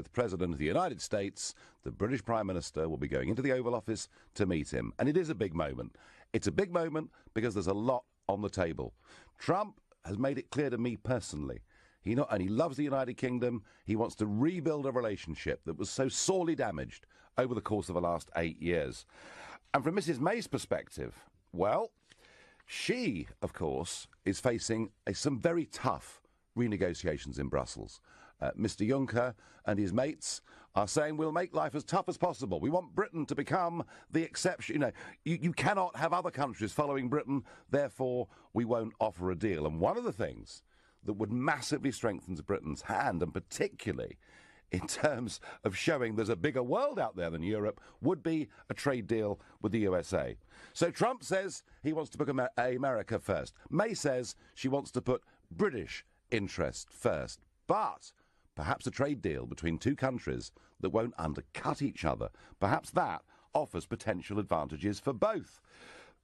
the President of the United States, the British Prime Minister, will be going into the Oval Office to meet him. And it is a big moment. It's a big moment because there's a lot on the table. Trump has made it clear to me personally, he not only loves the United Kingdom, he wants to rebuild a relationship that was so sorely damaged over the course of the last 8 years. And from Mrs. May's perspective, well, she, of course, is facing some very tough renegotiations in Brussels. Mr. Juncker and his mates are saying we'll make life as tough as possible. We want Britain to become the exception. You know, you cannot have other countries following Britain, therefore we won't offer a deal. And one of the things that would massively strengthen Britain's hand, and particularly in terms of showing there's a bigger world out there than Europe, would be a trade deal with the USA. So Trump says he wants to put America first. May says she wants to put British interest first. But perhaps a trade deal between two countries that won't undercut each other, perhaps that offers potential advantages for both.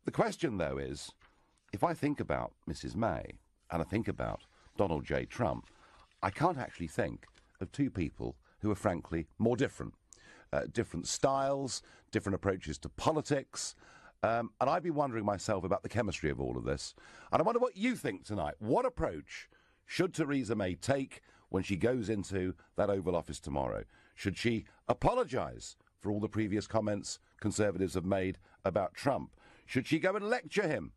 The question, though, is, if I think about Mrs. May and I think about Donald J. Trump, I can't actually think of two people who are frankly more different. Different styles, different approaches to politics. And I've been wondering myself about the chemistry of all of this. And I wonder what you think tonight. What approach should Theresa May take when she goes into that Oval Office tomorrow? Should she apologise for all the previous comments Conservatives have made about Trump? Should she go and lecture him,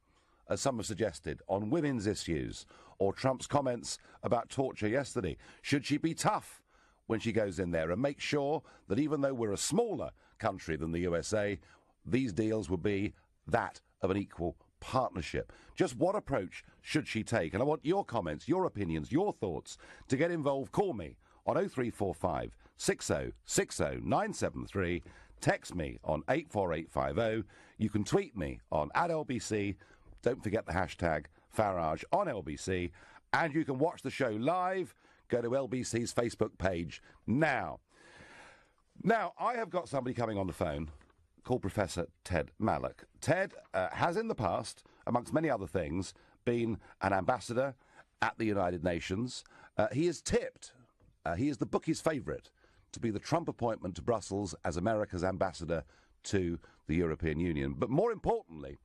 as some have suggested, on women's issues, or Trump's comments about torture yesterday? Should she be tough when she goes in there and make sure that even though we're a smaller country than the USA, these deals will be that of an equal partnership? Just what approach should she take? And I want your comments, your opinions, your thoughts. To get involved, call me on 0345 6060 973. Text me on 84850. You can tweet me on @LBC. Don't forget the hashtag Farage on LBC. And you can watch the show live. Go to LBC's Facebook page now. Now, I have got somebody coming on the phone called Professor Ted Malloch. Ted has in the past, amongst many other things, been an ambassador at the United Nations. He is tipped, he is the bookie's favourite, to be the Trump appointment to Brussels as America's ambassador to the European Union. But more importantly,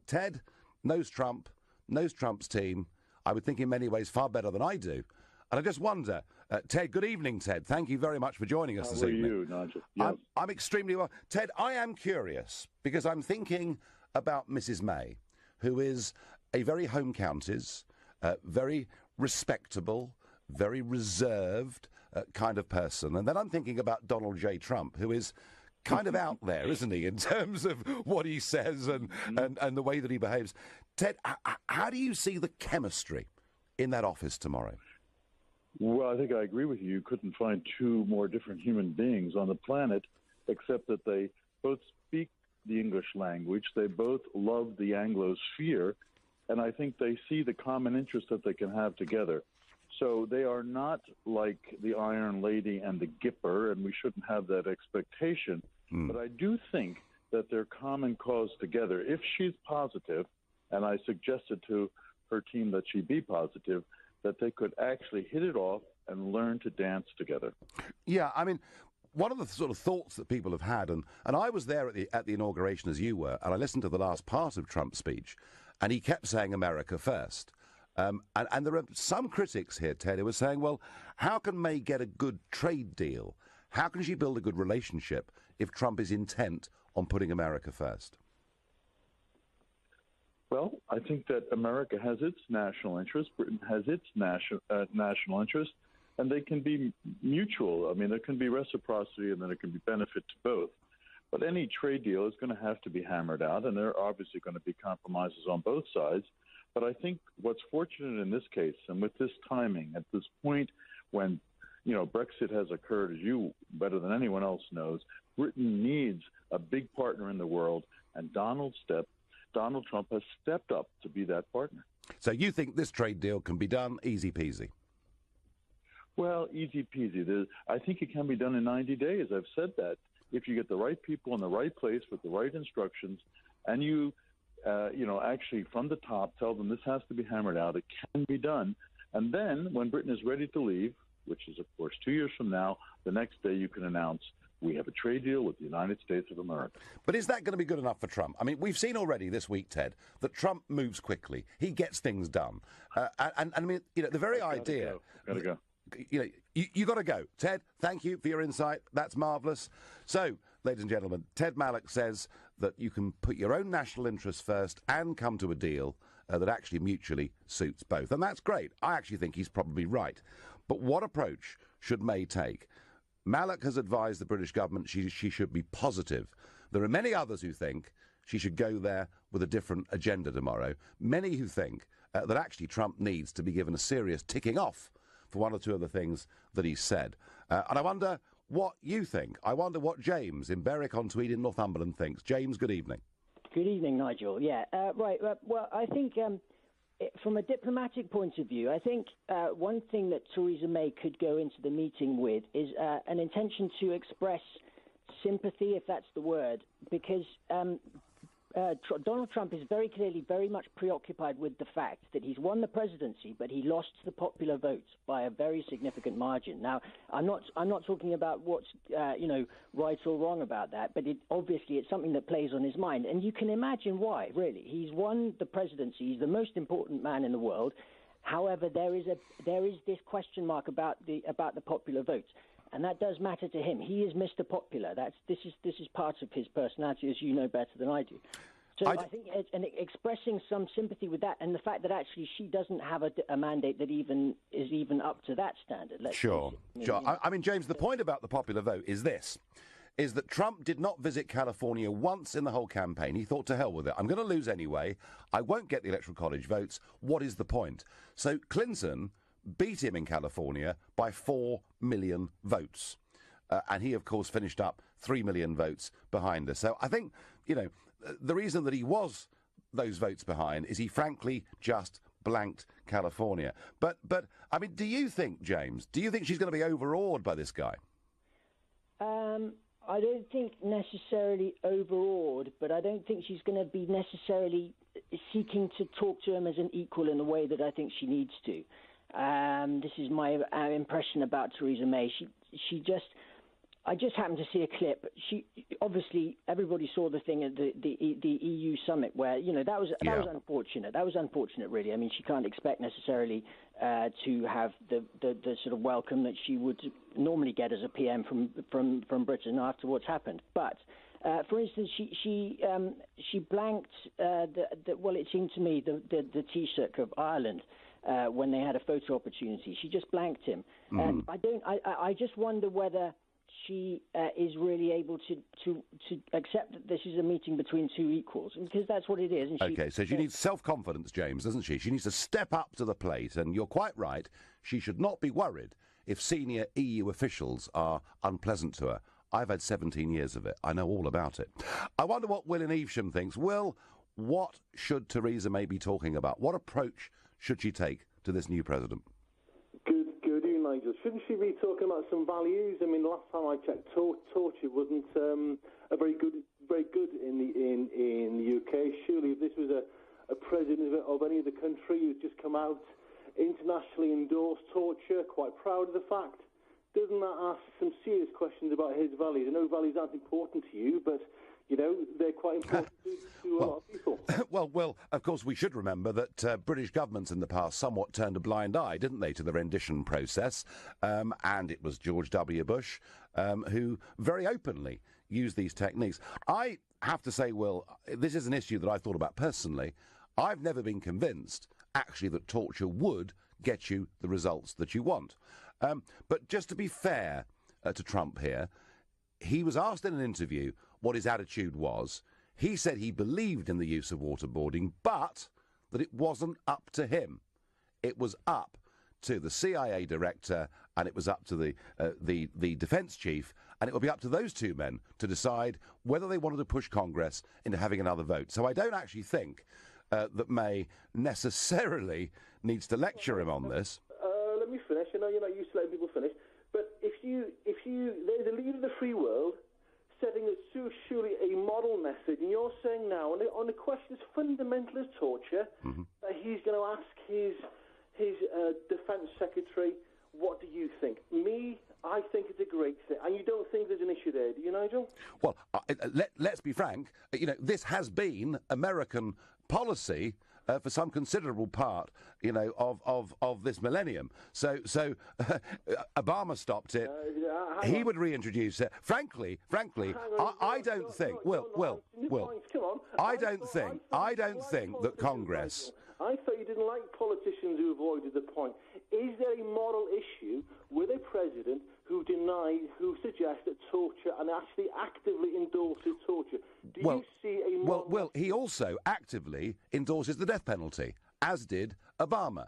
Ted knows Trump, knows Trump's team, I would think in many ways far better than I do. And I just wonder, Ted, good evening, Ted. Thank you very much for joining us this evening. How are you, Nigel? Yes. I'm extremely well. Ted, I am curious, because I'm thinking about Mrs. May, who is a very home counties, very respectable, very reserved kind of person. And then I'm thinking about Donald J. Trump, who is kind of out there, isn't he, in terms of what he says and the way that he behaves. Ted, how do you see the chemistry in that office tomorrow? Well, I think I agree with you. You couldn't find two more different human beings on the planet, except that they both speak the English language. They both love the Anglosphere, and I think they see the common interest that they can have together. So they are not like the Iron Lady and the Gipper, and we shouldn't have that expectation. But I do think that their common cause together, if she's positive, and I suggested to her team that she be positive, that they could actually hit it off and learn to dance together. Yeah, I mean, one of the sort of thoughts that people have had, and I was there at the inauguration as you were, and I listened to the last part of Trump's speech, and he kept saying America first. And there are some critics here, Ted, who are saying, well, how can May get a good trade deal? How can she build a good relationship if Trump is intent on putting America first? Well, I think that America has its national interest, Britain has its national interest, and they can be mutual. I mean, there can be reciprocity and then there can be benefit to both. But any trade deal is going to have to be hammered out, and there are obviously going to be compromises on both sides. But I think what's fortunate in this case, and with this timing, at this point when, you know, Brexit has occurred, as you better than anyone else knows, Britain needs a big partner in the world, and Donald Trump has stepped up to be that partner. So you think this trade deal can be done easy peasy? Well, easy peasy. I think it can be done in 90 days. I've said that. If you get the right people in the right place with the right instructions, and you actually from the top tell them this has to be hammered out, it can be done. And then when Britain is ready to leave, which is, of course, 2 years from now, the next day you can announce we have a trade deal with the United States of America. But is that going to be good enough for Trump? I mean, we've seen already this week, Ted, that Trump moves quickly. He gets things done. And I mean, you know, the very idea... Gotta go. You know, you got to go. Ted, thank you for your insight. That's marvellous. So, ladies and gentlemen, Ted Malloch says that you can put your own national interests first and come to a deal that actually mutually suits both. And that's great. I actually think he's probably right. But what approach should May take? Malloch has advised the British government she should be positive. There are many others who think she should go there with a different agenda tomorrow. Many who think that actually Trump needs to be given a serious ticking off for one or two of the things that he said. And I wonder what you think. I wonder what James in Berwick-on-Tweed in Northumberland thinks. James, good evening. Good evening, Nigel. Yeah, right. Well, I think from a diplomatic point of view, I think one thing that Theresa May could go into the meeting with is an intention to express sympathy, if that's the word, because Donald Trump is very clearly very much preoccupied with the fact that he's won the presidency, but he lost the popular vote by a very significant margin. Now, I'm not talking about what's right or wrong about that, but obviously it's something that plays on his mind, and you can imagine why. Really, he's won the presidency. He's the most important man in the world. However, there is this question mark about the popular vote. And that does matter to him. He is Mr. Popular. This is part of his personality, as you know better than I do. So I think expressing some sympathy with that, and the fact that actually she doesn't have a mandate that is even up to that standard. Sure. I mean, James, the point about the popular vote is that Trump did not visit California once in the whole campaign. He thought, to hell with it. I'm going to lose anyway. I won't get the Electoral College votes. What is the point? So Clinton beat him in California by 4 million votes. And he, of course, finished up 3 million votes behind us. So I think, you know, the reason that he was those votes behind is he frankly just blanked California. But I mean, do you think, James, she's going to be overawed by this guy? I don't think necessarily overawed, but I don't think she's going to be necessarily seeking to talk to him as an equal in the way that I think she needs to. This is my impression about Theresa May. I just happened to see a clip. Obviously, everybody saw the thing at the EU summit where, you know, that was unfortunate. That was unfortunate, really. I mean, she can't expect necessarily to have the sort of welcome that she would normally get as a PM from Britain after what's happened. But for instance, she blanked it seemed to me the Taoiseach of Ireland. When they had a photo opportunity, she just blanked him. I just wonder whether she is really able to accept that this is a meeting between two equals, because that's what it is. And so she needs self-confidence, James, doesn't she? She needs to step up to the plate, and you're quite right. She should not be worried if senior EU officials are unpleasant to her. I've had 17 years of it. I know all about it. I wonder what Will in Evesham thinks. Will, what should Theresa May be talking about? What approach should she take to this new president? Good evening, Nigel. Shouldn't she be talking about some values? I mean, the last time I checked, torture wasn't a very good in the UK. Surely, if this was a president of any other country who's just come out internationally endorsed torture, quite proud of the fact, doesn't that ask some serious questions about his values? I know values aren't important to you, but you know, they're quite important to a lot of people. Well, of course, we should remember that British governments in the past somewhat turned a blind eye, didn't they, to the rendition process? And it was George W. Bush who very openly used these techniques. I have to say, Will, this is an issue that I've thought about personally. I've never been convinced, actually, that torture would get you the results that you want. But just to be fair to Trump here, he was asked in an interview what his attitude was. He said he believed in the use of waterboarding, but that it wasn't up to him. It was up to the CIA director, and it was up to the defence chief, and it will be up to those two men to decide whether they wanted to push Congress into having another vote. So I don't actually think that May necessarily needs to lecture him on this. Let me finish. I know you're not used to letting people finish, but if you they're the leader of the free world, setting surely a model message, and you're saying now on a question as fundamental as torture, that he's going to ask his defence secretary What do you think? I think it's a great thing. And you don't think there's an issue there, do you, Nigel? Well, let's be frank. This has been American policy for some considerable part, of this millennium. So Obama stopped it. He would reintroduce it. Frankly, I don't think. I don't think that Congress. I thought you didn't like politicians who avoided the point. Is there a moral issue with a president who suggests that torture and actually actively endorses torture? Do you see a moral... Well, he also actively endorses the death penalty, as did Obama.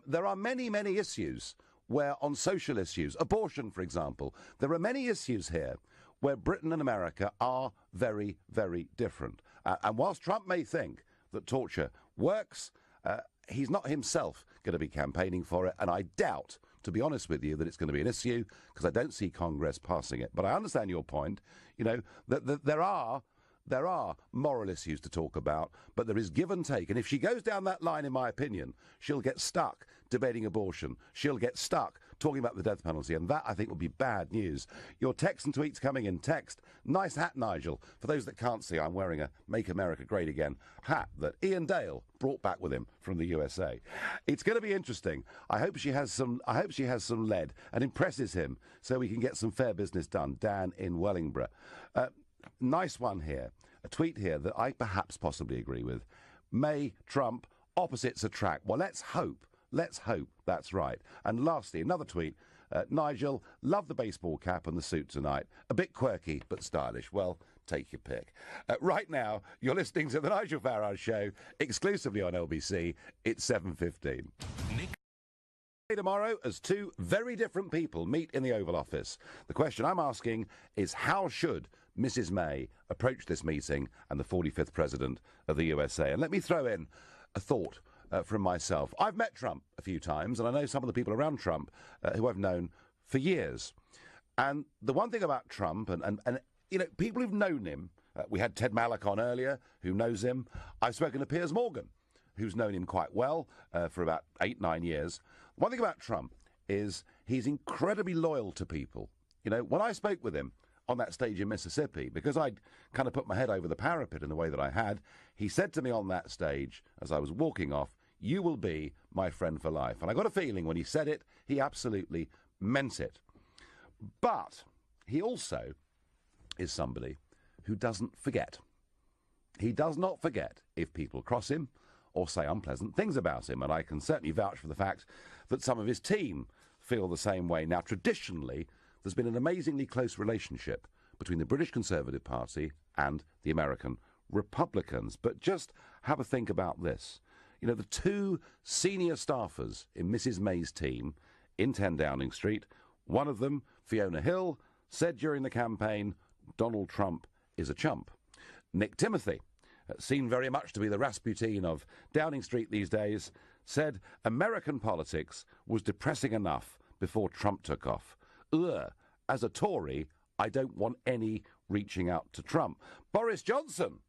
There are many, many issues where, on social issues, abortion, for example, there are many issues here where Britain and America are very, very different. And whilst Trump may think that torture works, he's not himself going to be campaigning for it, and I doubt, to be honest with you, that it's going to be an issue, because I don't see Congress passing it. But I understand your point, that there are moral issues to talk about, but there is give and take. And if she goes down that line, in my opinion, she'll get stuck debating abortion. She'll get stuck talking about the death penalty, and that, I think, will be bad news. Your texts and tweets coming in. Text, nice hat, Nigel. For those that can't see, I'm wearing a Make America Great Again hat that Ian Dale brought back with him from the USA. It's going to be interesting. I hope she has some lead and impresses him so we can get some fair business done. Dan in Wellingborough. Nice one here. A tweet here that I perhaps possibly agree with. May Trump opposites attract. Well, let's hope that's right. And lastly, another tweet. Nigel, love the baseball cap and the suit tonight. A bit quirky, but stylish. Well, take your pick. Right now, you're listening to the Nigel Farage Show, exclusively on LBC. It's 7:15. Tomorrow, as two very different people meet in the Oval Office. The question I'm asking is, how should Mrs May approach this meeting and the 45th President of the USA? And let me throw in a thought from myself. I've met Trump a few times, and I know some of the people around Trump who I've known for years. And the one thing about Trump, and people who've known him, we had Ted Mallock on earlier, who knows him. I've spoken to Piers Morgan, who's known him quite well for about 8-9 years. One thing about Trump is he's incredibly loyal to people. When I spoke with him on that stage in Mississippi, because I'd kind of put my head over the parapet in the way that I had, he said to me on that stage, as I was walking off, "You will be my friend for life." And I got a feeling when he said it, he absolutely meant it. But he also is somebody who doesn't forget. He does not forget if people cross him or say unpleasant things about him. And I can certainly vouch for the fact that some of his team feel the same way. Now, traditionally, there's been an amazingly close relationship between the British Conservative Party and the American Republicans. But just have a think about this. The two senior staffers in Mrs May's team in 10 Downing Street, one of them, Fiona Hill, said during the campaign, Donald Trump is a chump. Nick Timothy, seen very much to be the Rasputin of Downing Street these days, said American politics was depressing enough before Trump took off. As a Tory, I don't want any reaching out to Trump. Boris Johnson.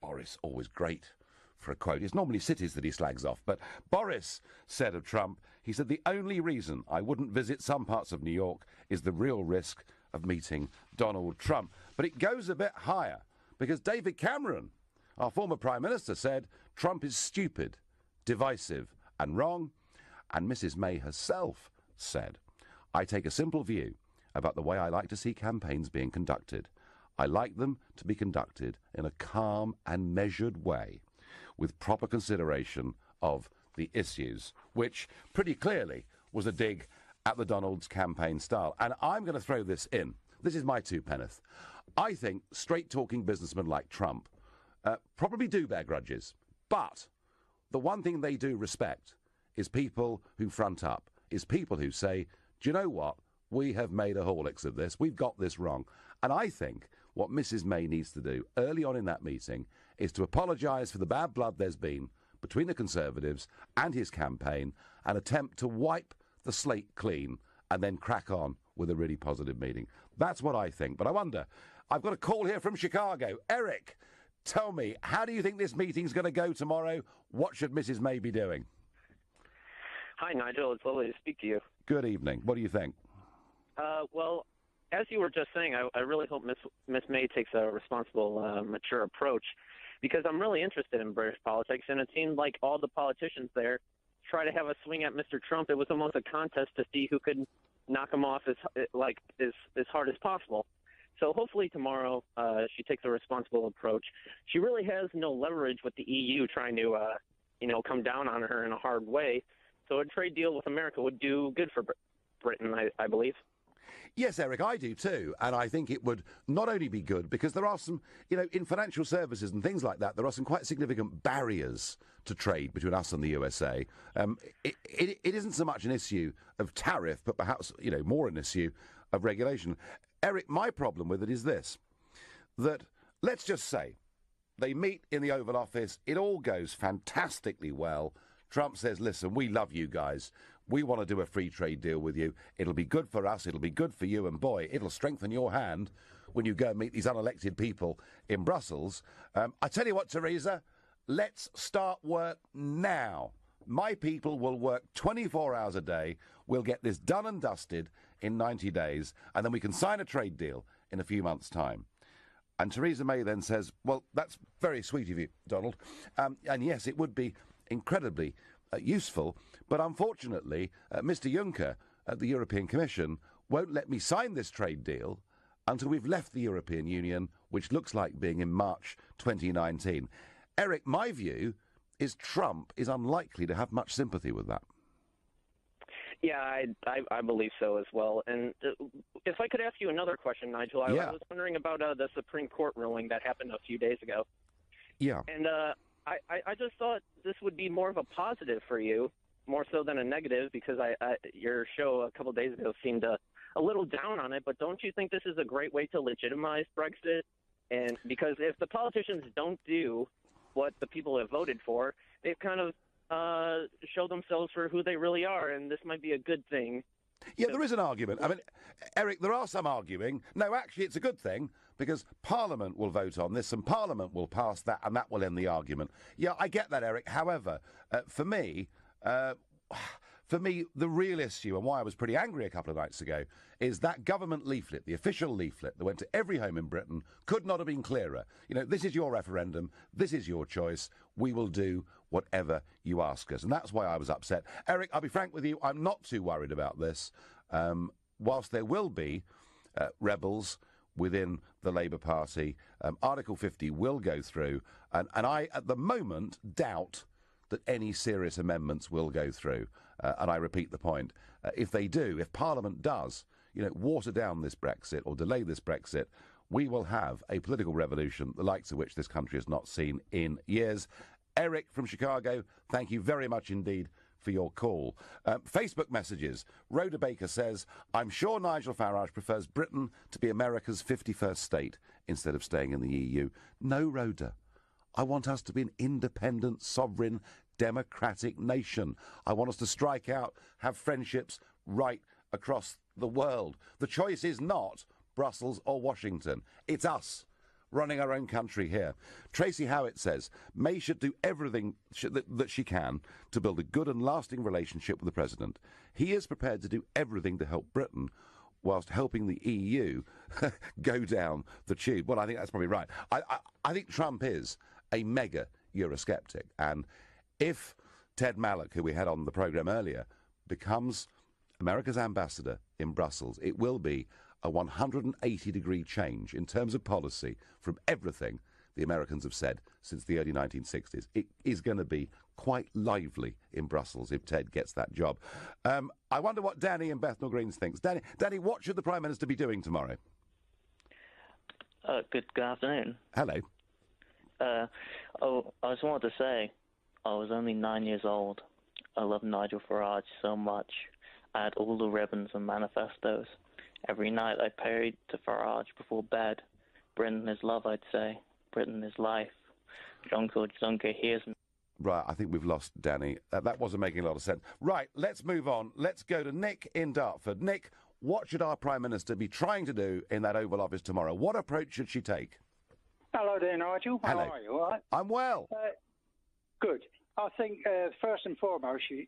Boris, always great for a quote. It's normally cities that he slags off, but Boris said of Trump, he said, the only reason I wouldn't visit some parts of New York is the real risk of meeting Donald Trump. But it goes a bit higher, because David Cameron, our former Prime Minister, said Trump is stupid, divisive and wrong. And Mrs May herself said, I take a simple view about the way I like to see campaigns being conducted. I like them to be conducted in a calm and measured way, with proper consideration of the issues, which pretty clearly was a dig at the Donald's campaign style. And I'm going to throw this in. This is my two penneth. I think straight-talking businessmen like Trump probably do bear grudges. But the one thing they do respect is people who front up, is people who say, do you know what? We have made a Horlicks of this. We've got this wrong. And I think what Mrs May needs to do early on in that meeting is to apologise for the bad blood there's been between the Conservatives and his campaign and attempt to wipe the slate clean and then crack on with a really positive meeting. That's what I think. But I wonder, I've got a call here from Chicago. Eric, tell me, how do you think this meeting's going to go tomorrow? What should Mrs May be doing? Hi, Nigel. It's lovely to speak to you. Good evening. What do you think? Well, as you were just saying, I really hope Miss May takes a responsible, mature approach, because I'm really interested in British politics, and it seemed like all the politicians there try to have a swing at Mr. Trump. It was almost a contest to see who could knock him off as hard as possible. So hopefully tomorrow she takes a responsible approach. She really has no leverage with the EU trying to, come down on her in a hard way. So a trade deal with America would do good for Britain, I believe. Yes, Eric, I do too. And I think it would not only be good, because there are some, in financial services and things like that, there are some quite significant barriers to trade between us and the USA. It isn't so much an issue of tariff, but perhaps, more an issue of regulation. Eric, my problem with it is this, that let's just say they meet in the Oval Office, it all goes fantastically well. Trump says, listen, we love you guys. We want to do a free trade deal with you. It'll be good for us. It'll be good for you. And boy, it'll strengthen your hand when you go and meet these unelected people in Brussels. I tell you what, Theresa, let's start work now. My people will work 24 hours a day. We'll get this done and dusted in 90 days, and then we can sign a trade deal in a few months' time. And Theresa May then says, well, that's very sweet of you, Donald. And yes, it would be incredibly useful, but unfortunately, Mr. Juncker at the European Commission won't let me sign this trade deal until we've left the European Union, which looks like being in March 2019. Eric, my view is Trump is unlikely to have much sympathy with that. Yeah, I believe so as well. And if I could ask you another question, Nigel, I was wondering about the Supreme Court ruling that happened a few days ago. Yeah. And I just thought this would be more of a positive for you, more so than a negative, because your show a couple of days ago seemed a little down on it. But don't you think this is a great way to legitimize Brexit? And because if the politicians don't do what the people have voted for, they've kind of show themselves for who they really are, and this might be a good thing. Yeah, there is an argument. I mean, Eric, there are some arguing. No, actually, it's a good thing, because Parliament will vote on this, and Parliament will pass that, and that will end the argument. Yeah, I get that, Eric. However, for me, the real issue, and why I was pretty angry a couple of nights ago, is that government leaflet, the official leaflet that went to every home in Britain, could not have been clearer. This is your referendum. This is your choice. We will do whatever you ask us. And that's why I was upset. Eric, I'll be frank with you, I'm not too worried about this. Whilst there will be rebels within the Labour Party, Article 50 will go through. And I, at the moment, doubt that any serious amendments will go through. And I repeat the point. If they do, if Parliament does, water down this Brexit or delay this Brexit, we will have a political revolution, the likes of which this country has not seen in years. Eric from Chicago, thank you very much indeed for your call. Facebook messages. Rhoda Baker says, I'm sure Nigel Farage prefers Britain to be America's 51st state instead of staying in the EU. No, Rhoda. I want us to be an independent, sovereign, democratic nation. I want us to strike out, have friendships right across the world. The choice is not Brussels or Washington. It's us running our own country here. Tracy Howitt says, May should do everything that she can to build a good and lasting relationship with the President. He is prepared to do everything to help Britain whilst helping the EU go down the tube. Well, I think that's probably right. I think Trump is a mega Eurosceptic. And if Ted Malloch, who we had on the programme earlier, becomes America's ambassador in Brussels, it will be a 180-degree change in terms of policy from everything the Americans have said since the early 1960s. It is going to be quite lively in Brussels if Ted gets that job. I wonder what Danny in Bethnal Greens thinks. Danny, what should the Prime Minister be doing tomorrow? Good afternoon. Hello. I just wanted to say, I was only 9 years old. I love Nigel Farage so much. I had all the ribbons and manifestos. Every night I prayed to Farage before bed. Britain is love, I'd say. Britain is life. Jean-Claude Juncker hears me. Right, I think we've lost Danny. That wasn't making a lot of sense. Right, let's move on. Let's go to Nick in Dartford. Nick, what should our Prime Minister be trying to do in that Oval Office tomorrow? What approach should she take? Hello there, Nigel. Hello. How are you? All right? I'm well. Good. I think first and foremost, she's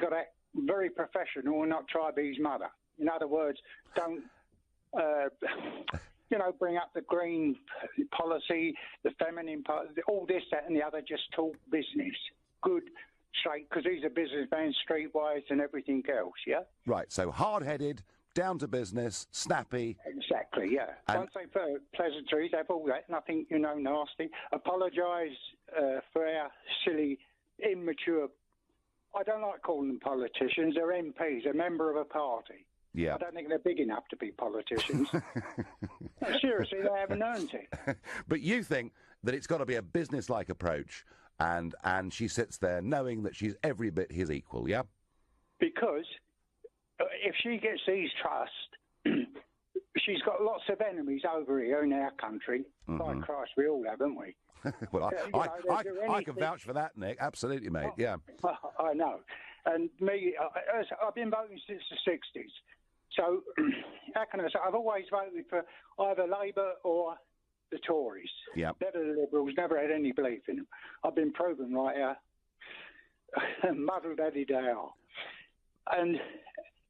got to very professional and not try to be his mother. In other words, don't, bring up the green policy, the feminine policy, all this, that, and the other. Just talk business. Good, straight, because he's a businessman, streetwise, and everything else. Yeah. Right. So hard-headed, down to business, snappy. Exactly. Yeah. And Once they've pleasantries, have all that. Nothing, nasty. Apologise for our silly, immature. I don't like calling them politicians. They're MPs, a member of a party. Yeah. I don't think they're big enough to be politicians. No, seriously, they haven't earned it. But you think that it's got to be a business-like approach, and she sits there knowing that she's every bit his equal, yeah? Because if she gets these trust, she's got lots of enemies over here in our country. By Christ, we all have, haven't we? Well, I can vouch for that, Nick. Absolutely, mate. Yeah. I know. And me, I've been voting since the 60s. So, how can I say? I've always voted for either Labour or the Tories. Yeah. Never the Liberals, never had any belief in them. I've been proven right here. Muddled any day off. And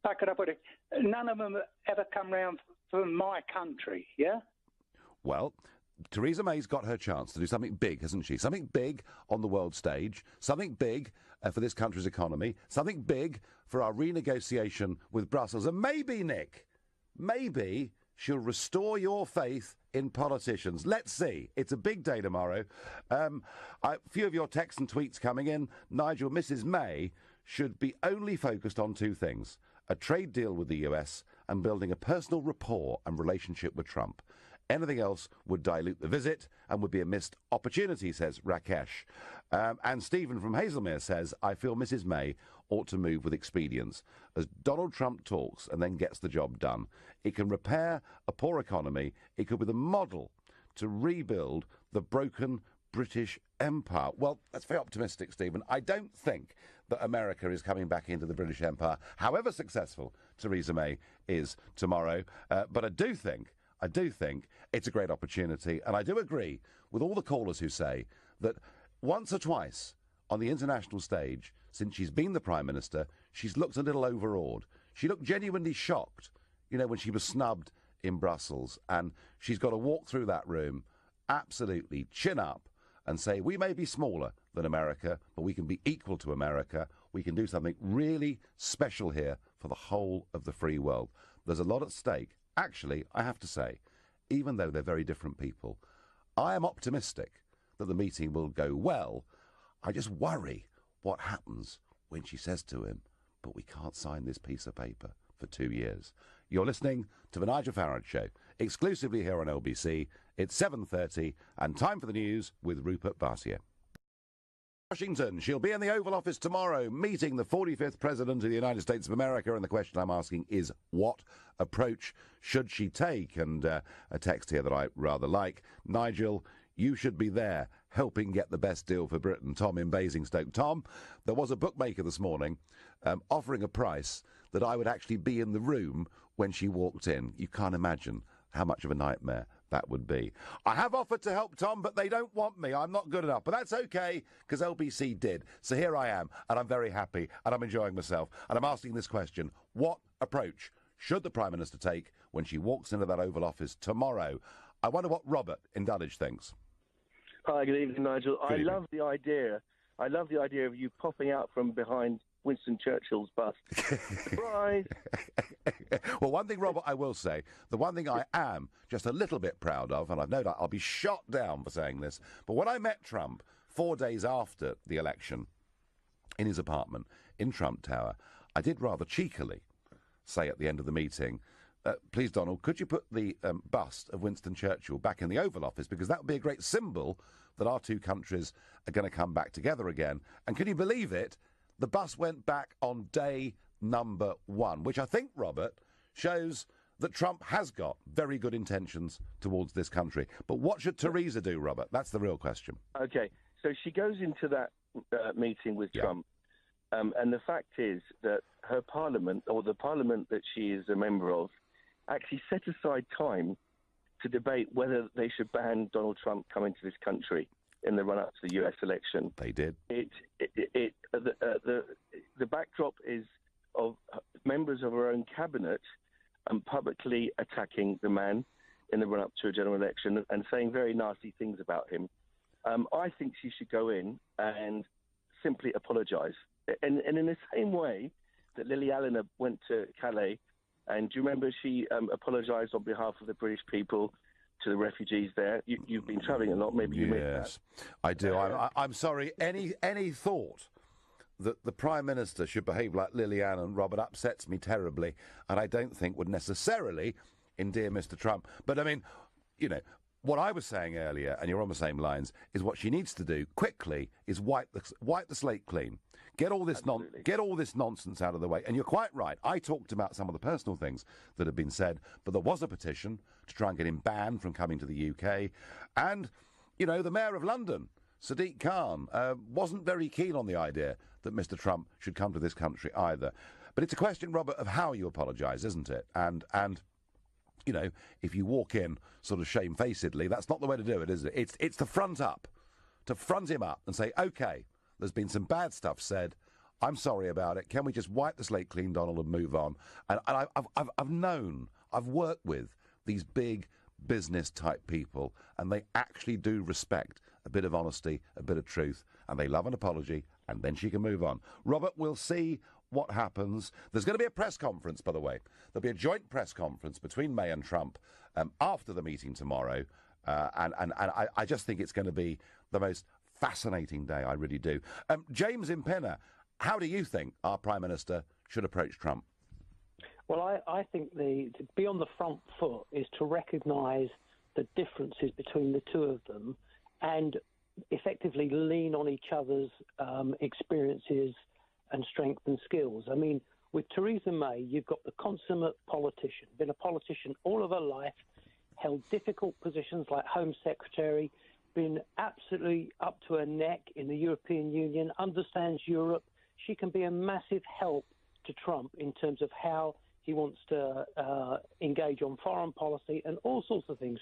how can I put it? None of them ever come round from my country, yeah? Well, Theresa May's got her chance to do something big, hasn't she? Something big on the world stage, something big for this country's economy, something big for our renegotiation with Brussels. And maybe, Nick, maybe she'll restore your faith in politicians. Let's see. It's a big day tomorrow. A few of your texts and tweets coming in. Nigel, Mrs. May should be only focused on two things: a trade deal with the US and building a personal rapport and relationship with Trump. Anything else would dilute the visit and would be a missed opportunity, says Rakesh. And Stephen from Hazelmere says, I feel Mrs. May ought to move with expedience. As Donald Trump talks and then gets the job done, it can repair a poor economy. It could be the model to rebuild the broken British Empire. Well, that's very optimistic, Stephen. I don't think that America is coming back into the British Empire, however successful Theresa May is tomorrow. But I do think it's a great opportunity, and I do agree with all the callers who say that once or twice on the international stage, since she's been the Prime Minister, she's looked a little overawed. She looked genuinely shocked, when she was snubbed in Brussels, and she's got to walk through that room absolutely chin up and say, we may be smaller than America, but we can be equal to America. We can do something really special here for the whole of the free world. There's a lot at stake. Actually, I have to say, even though they're very different people, I am optimistic that the meeting will go well. I just worry what happens when she says to him, but we can't sign this piece of paper for 2 years. You're listening to The Nigel Farage Show, exclusively here on LBC. It's 7:30 and time for the news with Rupert Bartier. Washington. She'll be in the Oval Office tomorrow, meeting the 45th President of the United States of America, and the question I'm asking is, what approach should she take? And a text here that I rather like. Nigel, you should be there, helping get the best deal for Britain. Tom in Basingstoke. Tom, there was a bookmaker this morning offering a price that I would actually be in the room when she walked in. You can't imagine how much of a nightmare that would be. I have offered to help, Tom, but they don't want me. I'm not good enough. But that's okay, because LBC did. So here I am, and I'm very happy, and I'm enjoying myself. And I'm asking this question: what approach should the Prime Minister take when she walks into that Oval Office tomorrow? I wonder what Robert in Dulwich thinks. Hi, good evening, Nigel. Good evening. I love the idea of you popping out from behind Winston Churchill's bust. Surprise! Well, one thing, Robert, I will say, the one thing I am just a little bit proud of, and I've no doubt I'll be shot down for saying this, but when I met Trump 4 days after the election in his apartment in Trump Tower, I did rather cheekily say at the end of the meeting, please, Donald, could you put the bust of Winston Churchill back in the Oval Office, because that would be a great symbol that our two countries are going to come back together again. And can you believe it? The bus went back on day number 1, which I think, Robert, shows that Trump has got very good intentions towards this country. But what should Theresa do, Robert? That's the real question. Okay, so she goes into that meeting with Trump, and the fact is that her parliament, or the parliament that she is a member of, actually set aside time to debate whether they should ban Donald Trump coming to this country in the run-up to the US election. They did. The backdrop is of members of her own cabinet publicly attacking the man in the run-up to a general election and saying very nasty things about him. I think she should go in and simply apologise. And in the same way that Lily Allen went to Calais, and do you remember she apologised on behalf of the British people to the refugees there? You've been travelling a lot, maybe you missed that. Yes, I do. I'm sorry. Any thought that the Prime Minister should behave like Lily Allen, Robert, upsets me terribly, and I don't think would necessarily endear Mr. Trump. But, I mean, you know, what I was saying earlier, and you're on the same lines, is what she needs to do quickly is wipe the slate clean. Get all this nonsense out of the way. And you're quite right. I talked about some of the personal things that have been said, but there was a petition to try and get him banned from coming to the UK. And, you know, the Mayor of London, Sadiq Khan, wasn't very keen on the idea that Mr. Trump should come to this country either. But it's a question, Robert, of how you apologise, isn't it? And you know, if you walk in sort of shamefacedly, that's not the way to do it, is it? It's to front him up and say, OK, there's been some bad stuff said. I'm sorry about it. Can we just wipe the slate clean, Donald, and move on? And I've worked with these big business-type people, and they actually do respect a bit of honesty, a bit of truth, and they love an apology, and then she can move on. Robert, we'll see what happens. There's going to be a press conference, by the way. There'll be a joint press conference between May and Trump after the meeting tomorrow, and I just think it's going to be the most fascinating day, I really do. James in Penner, how do you think our Prime Minister should approach Trump? Well, I think to be on the front foot is to recognise the differences between the two of them and effectively lean on each other's experiences and strength and skills. I mean, with Theresa May, you've got the consummate politician, been a politician all of her life, held difficult positions like Home Secretary, been absolutely up to her neck in the European Union, understands Europe. She can be a massive help to Trump in terms of how he wants to engage on foreign policy and all sorts of things.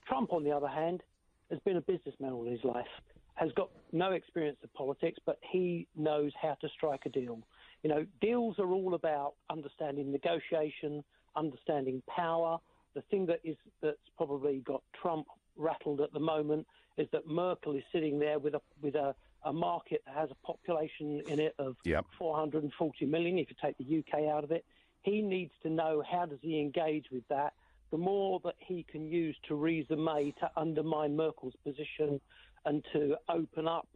Trump, on the other hand, has been a businessman all his life, has got no experience of politics, but he knows how to strike a deal. You know, deals are all about understanding negotiation, understanding power. The thing that's probably got Trump rattled at the moment is that Merkel is sitting there with a market that has a population in it of 440 million, if you take the UK out of it. He needs to know how does he engage with that. The more that he can use Theresa May to undermine Merkel's position and to open up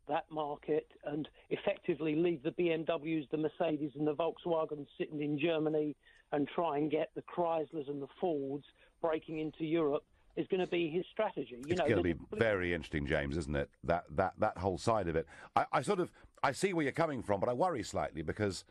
that market and effectively leave the BMWs, the Mercedes and the Volkswagens sitting in Germany and try and get the Chryslers and the Fords breaking into Europe is going to be his strategy. It's going to be very interesting, James, isn't it? That whole side of it. I see where you're coming from, but I worry slightly because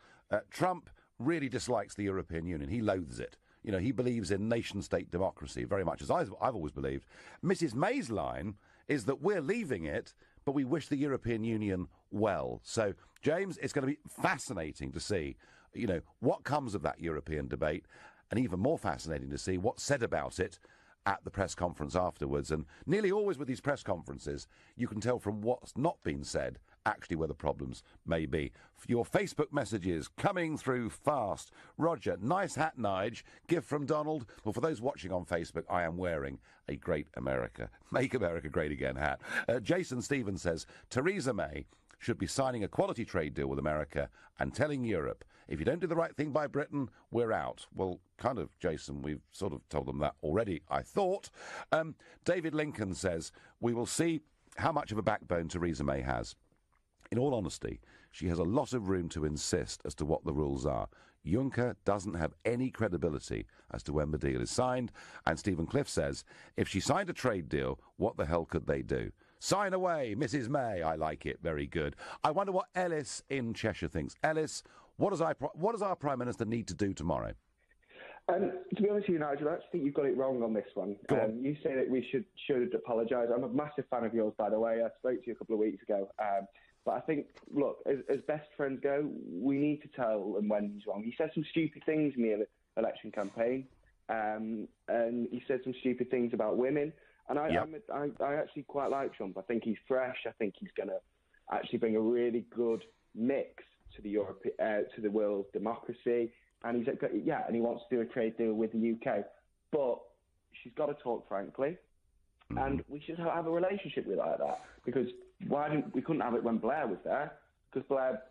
Trump really dislikes the European Union. He loathes it. You know, he believes in nation-state democracy very much, as I've always believed. Mrs. May's line is that we're leaving it, but we wish the European Union well. So, James, it's going to be fascinating to see, you know, what comes of that European debate, and even more fascinating to see what's said about it at the press conference afterwards. And nearly always with these press conferences, you can tell from what's not been said actually where the problems may be. Your Facebook messages coming through fast. Roger, nice hat, Nige. Gift from Donald. Well, for those watching on Facebook, I am wearing a Great America, Make America Great Again hat. Jason Stevens says, Theresa May should be signing a quality trade deal with America and telling Europe, if you don't do the right thing by Britain, we're out. Well, kind of, Jason, we've sort of told them that already, I thought. David Lincoln says, we will see how much of a backbone Theresa May has. In all honesty, she has a lot of room to insist as to what the rules are. Juncker doesn't have any credibility as to when the deal is signed. And Stephen Cliff says, if she signed a trade deal, what the hell could they do? Sign away, Mrs. May. I like it. Very good. I wonder what Ellis in Cheshire thinks. Ellis, what does our Prime Minister need to do tomorrow? To be honest with you, Nigel, I actually think you've got it wrong on this one. You say that we should apologise. I'm a massive fan of yours, by the way. I spoke to you a couple of weeks ago. But I think, look, as best friends go, we need to tell him when he's wrong. He said some stupid things in the election campaign, and he said some stupid things about women. And I actually quite like Trump. I think he's fresh. I think he's going to actually bring a really good mix to the Europe, to the world's democracy, and and he wants to do a trade deal with the UK. But she's got to talk frankly, and we should have a relationship with her like that. Because we couldn't have it when Blair was there? Because Blair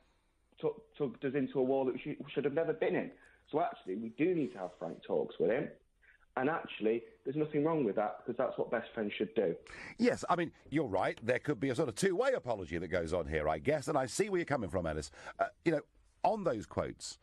took us into a war that we should have never been in. So actually, we do need to have frank talks with him. And actually, there's nothing wrong with that, because that's what best friends should do. Yes, I mean, you're right. There could be a sort of two-way apology that goes on here, I guess, and I see where you're coming from, Ellis. On those quotes,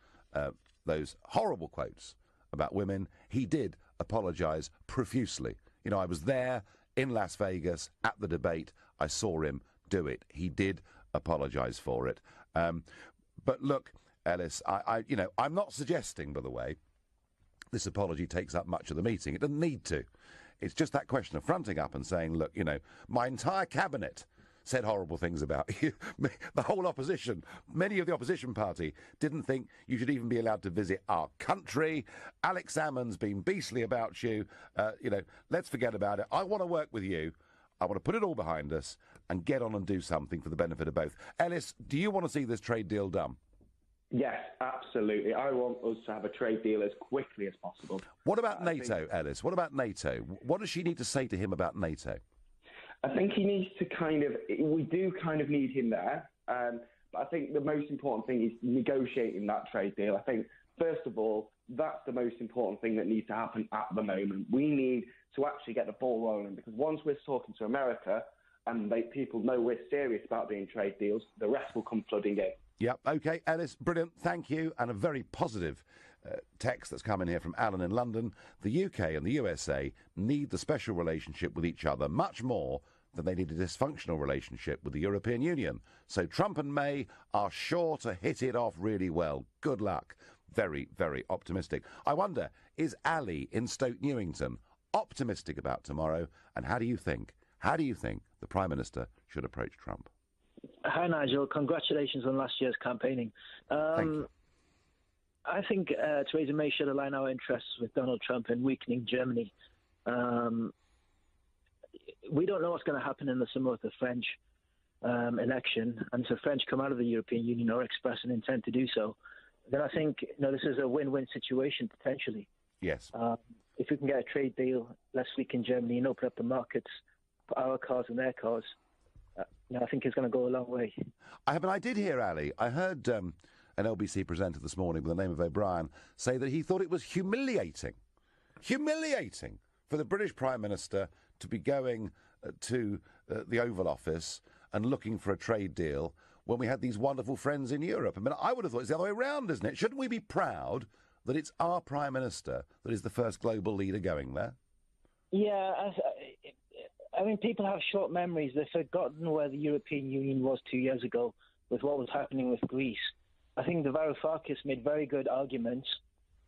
those horrible quotes about women, he did apologise profusely. I was there in Las Vegas at the debate. I saw him do it. He did apologise for it. But look, Ellis, I'm not suggesting, by the way, this apology takes up much of the meeting. It doesn't need to. It's just that question of fronting up and saying, look, my entire cabinet said horrible things about you. The whole opposition, many of the opposition party didn't think you should even be allowed to visit our country. Alex Salmond's been beastly about you. Let's forget about it. I want to work with you. I want to put it all behind us and get on and do something for the benefit of both. Ellis, do you want to see this trade deal done? Yes, absolutely. I want us to have a trade deal as quickly as possible. What about NATO, Ellis? What about NATO? What does she need to say to him about NATO? I think he needs to we do need him there. But I think the most important thing is negotiating that trade deal. I think, first of all, that's the most important thing that needs to happen at the moment. We need to actually get the ball rolling, because once we're talking to America and people know we're serious about doing trade deals, the rest will come flooding in. Yep, OK, Ellis, brilliant, thank you. And a very positive text that's come in here from Alan in London. The UK and the USA need the special relationship with each other much more than they need a dysfunctional relationship with the European Union. So Trump and May are sure to hit it off really well. Good luck. Very, very optimistic. I wonder, is Ali in Stoke Newington optimistic about tomorrow? And how do you think the Prime Minister should approach Trump? Hi, Nigel. Congratulations on last year's campaigning. Thank you. I think Theresa May should align our interests with Donald Trump in weakening Germany. We don't know what's going to happen in the summer with the French election, and if the French come out of the European Union or express an intent to do so, then I think this is a win-win situation potentially. Yes. If we can get a trade deal, less weaken Germany and open up the markets for our cars and their cars, I think it's going to go a long way. I did hear, Ali, I heard an LBC presenter this morning with the name of O'Brien say that he thought it was humiliating for the British Prime Minister to be going to the Oval Office and looking for a trade deal when we had these wonderful friends in Europe. I mean, I would have thought it's the other way around, isn't it? Shouldn't we be proud that it's our Prime Minister that is the first global leader going there? Yeah, I mean, people have short memories. They've forgotten where the European Union was 2 years ago with what was happening with Greece. I think the Varoufakis made very good arguments.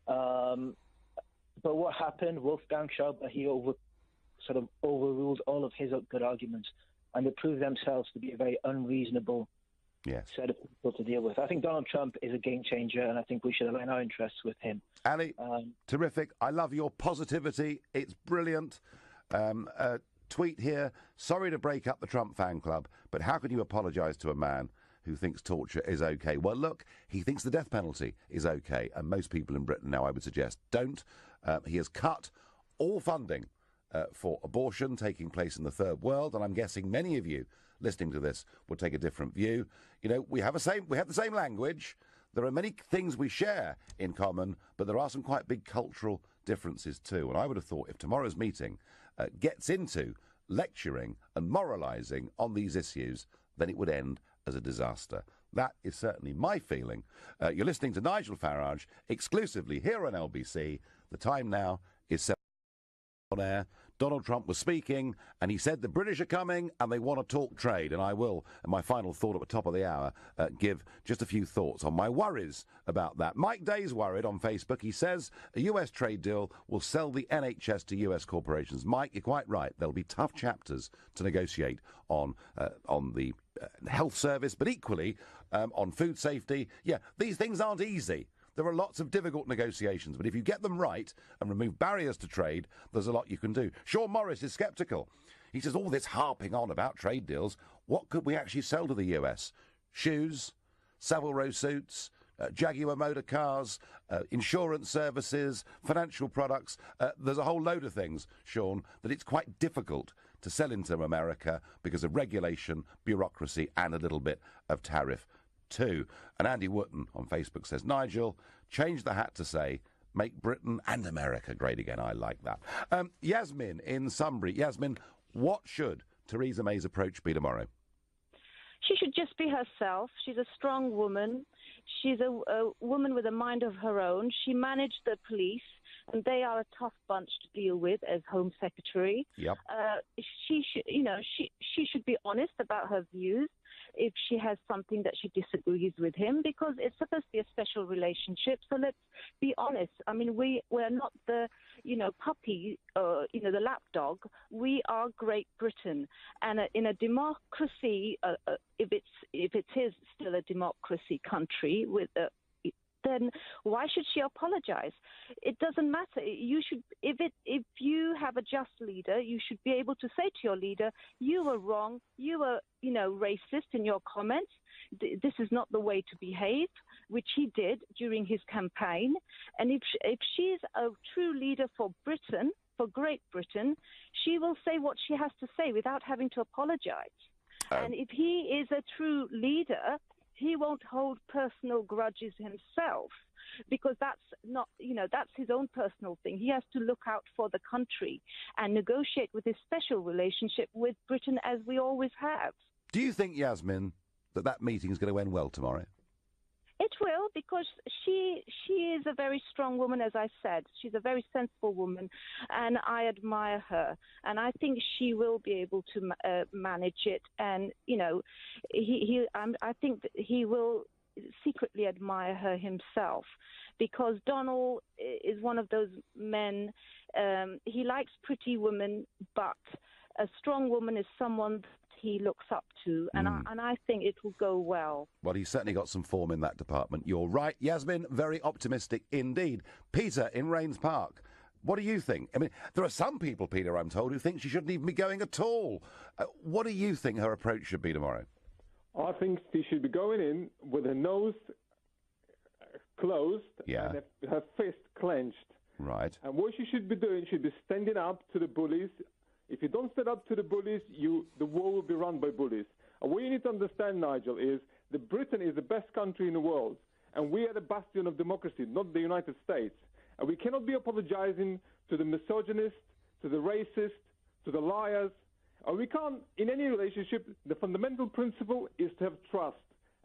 But what happened, Wolfgang Schäuble, he overruled all of his good arguments, and they proved themselves to be a very unreasonable set of people to deal with. I think Donald Trump is a game changer, and I think we should align our interests with him. Ali, terrific. I love your positivity. It's brilliant. Tweet here, sorry to break up the Trump fan club, but how can you apologise to a man who thinks torture is OK? Well, look, he thinks the death penalty is OK, and most people in Britain now, I would suggest, don't. He has cut all funding for abortion taking place in the third world, and I'm guessing many of you listening to this will take a different view. We have the same language. There are many things we share in common, but there are some quite big cultural differences too. And I would have thought if tomorrow's meeting gets into lecturing and moralising on these issues, then it would end as a disaster. That is certainly my feeling. You're listening to Nigel Farage exclusively here on LBC. The time now is 7 on air. Donald Trump was speaking, and he said the British are coming and they want to talk trade. And I will, in my final thought at the top of the hour, give just a few thoughts on my worries about that. Mike Day's worried on Facebook. He says a US trade deal will sell the NHS to US corporations. Mike, you're quite right. There'll be tough chapters to negotiate on the health service, but equally on food safety. Yeah, these things aren't easy. There are lots of difficult negotiations, but if you get them right and remove barriers to trade, there's a lot you can do. Sean Morris is sceptical. He says, all this harping on about trade deals, what could we actually sell to the US? Shoes, Savile Row suits, Jaguar motor cars, insurance services, financial products. There's a whole load of things, Sean, that it's quite difficult to sell into America because of regulation, bureaucracy, and a little bit of tariff too. And Andy Wotton on Facebook says, Nigel, change the hat to say, make Britain and America great again. I like that. Yasmin in Sunbury. Yasmin, what should Theresa May's approach be tomorrow? She should just be herself. She's a strong woman. She's a woman with a mind of her own. She managed the police, and they are a tough bunch to deal with as Home Secretary. Yep. She should be honest about her views if she has something that she disagrees with him, because it's supposed to be a special relationship. So let's be honest. I mean, we're not the, puppy, the lapdog. We are Great Britain, and in a democracy, if it is still a democracy country with then why should she apologize? It doesn't matter. You should, if you have a just leader, you should be able to say to your leader, you were wrong, you were, racist in your comments. This is not the way to behave, which he did during his campaign. And if she's a true leader for Britain, for Great Britain, she will say what she has to say without having to apologize. And if he is a true leader, he won't hold personal grudges himself, because that's not, that's his own personal thing. He has to look out for the country and negotiate with his special relationship with Britain, as we always have. Do you think, Yasmin, that meeting is going to end well tomorrow? It will, because she is a very strong woman, as I said. She's a very sensible woman, and I admire her. And I think she will be able to manage it. And, I think that he will secretly admire her himself, because Donald is one of those men. He likes pretty women, but a strong woman is someone he looks up to, and I think it will go well. Well, he's certainly got some form in that department. You're right, Yasmin, very optimistic indeed. Peter in Rains Park, what do you think? I mean, there are some people, Peter, I'm told, who think she shouldn't even be going at all. What do you think her approach should be tomorrow? I think she should be going in with her nose closed and her fist clenched. Right. And what she should be doing, she'd be standing up to the bullies. If you don't stand up to the bullies, the war will be run by bullies. And what you need to understand, Nigel, is that Britain is the best country in the world, and we are the bastion of democracy, not the United States. And we cannot be apologizing to the misogynists, to the racists, to the liars. And we can't, in any relationship, the fundamental principle is to have trust.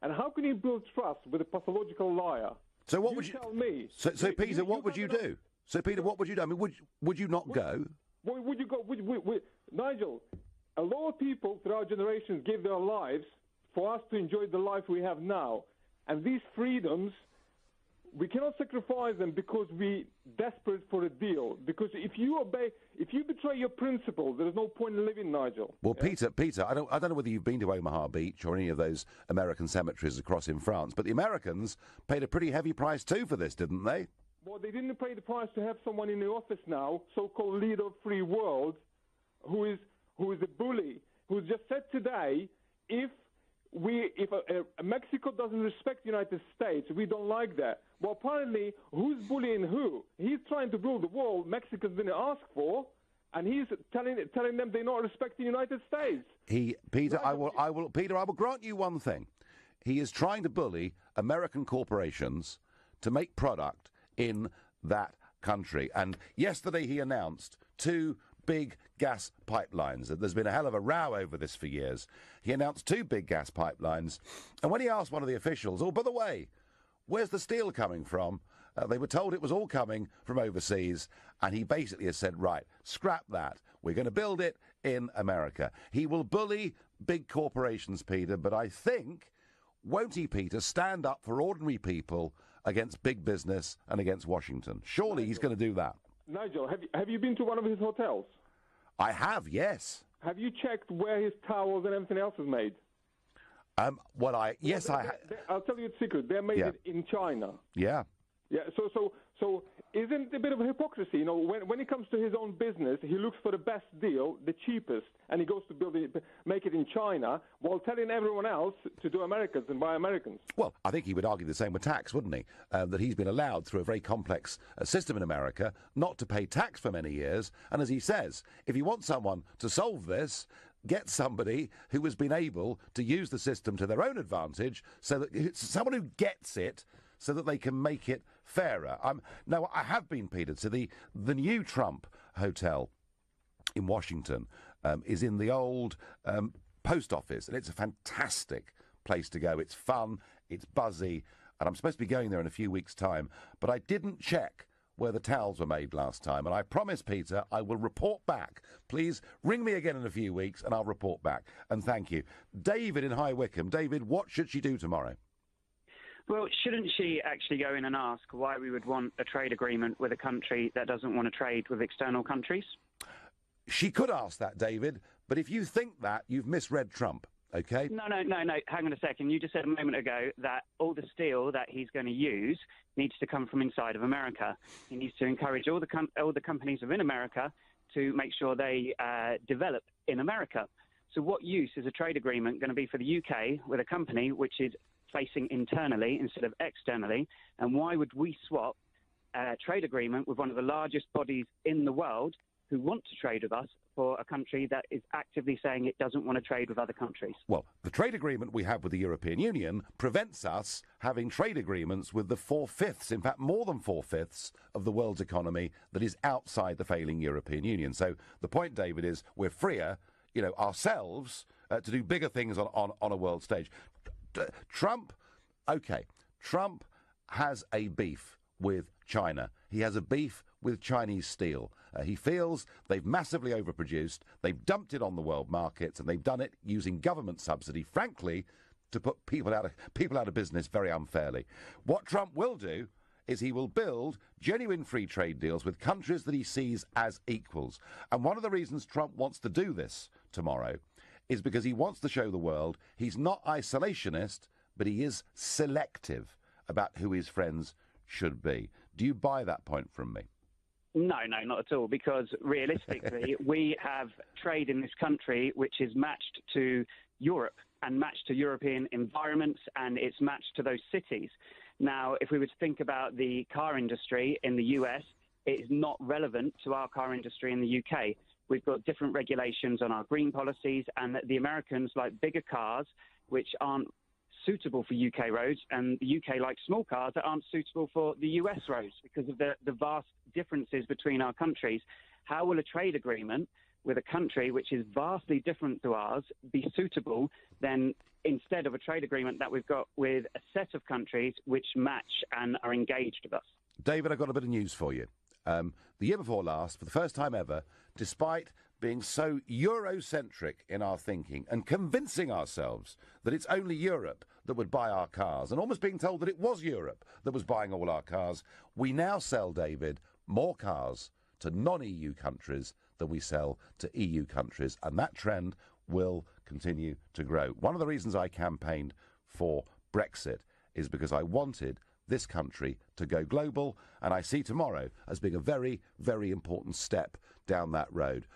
And how can you build trust with a pathological liar? So what would you tell me? So Peter, what would you do? So Peter, what would you do? I mean, would you not go? Would you go? Nigel, a lot of people throughout generations gave their lives for us to enjoy the life we have now. And these freedoms, we cannot sacrifice them because we're desperate for a deal. Because if you betray your principles, there is no point in living, Nigel. Well, Peter, I don't know whether you've been to Omaha Beach or any of those American cemeteries across in France, but the Americans paid a pretty heavy price too for this, didn't they? Well, they didn't pay the price to have someone in the office now, so-called leader of free world, who is a bully, who just said today, if Mexico doesn't respect the United States, we don't like that. Well, apparently, who's bullying who? He's trying to build a wall Mexicans didn't ask for, and he's telling them they're not respecting the United States. Peter, I will grant you one thing. He is trying to bully American corporations to make product in that country. And yesterday he announced 2 big gas pipelines. There's been a hell of a row over this for years. He announced 2 big gas pipelines. And when he asked one of the officials, oh, by the way, where's the steel coming from? They were told it was all coming from overseas. And he basically has said, right, scrap that. We're going to build it in America. He will bully big corporations, Peter, but I think, won't he, Peter, stand up for ordinary people against big business and against Washington? Surely he's going to do that. Nigel, have you been to one of his hotels? I have, yes. Have you checked where his towels and everything else is made? Yes, I have. I'll tell you a secret. They're made in China. Yeah. Yeah. So So isn't it a bit of a hypocrisy? You know, when it comes to his own business, he looks for the best deal, the cheapest, and he goes to make it in China while telling everyone else to do Americans and buy Americans. Well, I think he would argue the same with tax, wouldn't he? That he's been allowed through a very complex system in America not to pay tax for many years. And as he says, if you want someone to solve this, get somebody who has been able to use the system to their own advantage, so that it's someone who gets it, so that they can make it fairer. No, I have been, Peter, to the new Trump hotel in Washington is in the old post office, and it's a fantastic place to go. It's fun, it's buzzy, and I'm supposed to be going there in a few weeks' time, but I didn't check where the towels were made last time, and I promise, Peter, I will report back. Please ring me again in a few weeks, and I'll report back. And thank you. David in High Wycombe. David, what should she do tomorrow? Well, shouldn't she actually go in and ask why we would want a trade agreement with a country that doesn't want to trade with external countries? She could ask that, David, but if you think that, you've misread Trump, OK? No. Hang on a second. You just said a moment ago that all the steel that he's going to use needs to come from inside of America. He needs to encourage all the companies within America to make sure they develop in America. So what use is a trade agreement going to be for the UK with a company which is facing internally instead of externally? And why would we swap a trade agreement with one of the largest bodies in the world who want to trade with us for a country that is actively saying it doesn't want to trade with other countries? Well, the trade agreement we have with the European Union prevents us having trade agreements with the 4/5, in fact more than 4/5 of the world's economy that is outside the failing European Union. So the point, David, is we're freer, ourselves to do bigger things on a world stage. Trump has a beef with China. He has a beef with Chinese steel. He feels they've massively overproduced, they've dumped it on the world markets, and they've done it using government subsidy, frankly, to put people out of business very unfairly. What Trump will do is he will build genuine free trade deals with countries that he sees as equals. And one of the reasons Trump wants to do this tomorrow is because he wants to show the world he's not isolationist, but he is selective about who his friends should be. Do you buy that point from me? No, not at all, because realistically, we have trade in this country which is matched to Europe and matched to European environments, and it's matched to those cities. Now, if we were to think about the car industry in the US, it is not relevant to our car industry in the UK. We've got different regulations on our green policies, and the Americans like bigger cars, which aren't suitable for UK roads, and the UK likes small cars that aren't suitable for the US roads because of the vast differences between our countries. How will a trade agreement with a country which is vastly different to ours be suitable then instead of a trade agreement that we've got with a set of countries which match and are engaged with us? David, I've got a bit of news for you. The year before last, for the first time ever, despite being so Eurocentric in our thinking and convincing ourselves that it's only Europe that would buy our cars, and almost being told that it was Europe that was buying all our cars, we now sell, David, more cars to non-EU countries than we sell to EU countries, and that trend will continue to grow. One of the reasons I campaigned for Brexit is because I wanted this country to go global, and I see tomorrow as being a very, very important step down that road.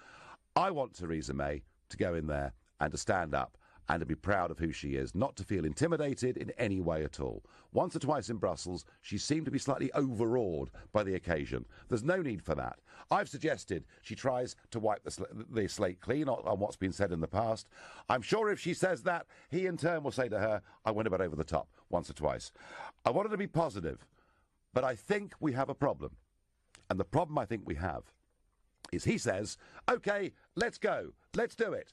I want Theresa May to go in there and to stand up and to be proud of who she is, not to feel intimidated in any way at all. Once or twice in Brussels, she seemed to be slightly overawed by the occasion. There's no need for that. I've suggested she tries to wipe the slate clean on what's been said in the past. I'm sure if she says that, he in turn will say to her, I went a bit over the top once or twice. I wanted to be positive, but I think we have a problem. And the problem I think we have is he says, OK, let's go, let's do it.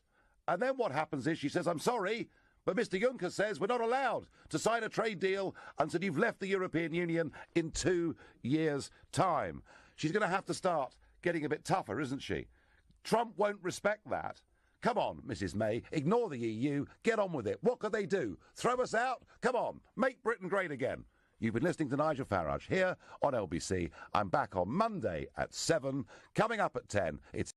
And then what happens is she says, I'm sorry, but Mr. Juncker says we're not allowed to sign a trade deal until you've left the European Union in 2 years' time. She's going to have to start getting a bit tougher, isn't she? Trump won't respect that. Come on, Mrs. May, ignore the EU, get on with it. What could they do? Throw us out? Come on, make Britain great again. You've been listening to Nigel Farage here on LBC. I'm back on Monday at 7. Coming up at 10, it's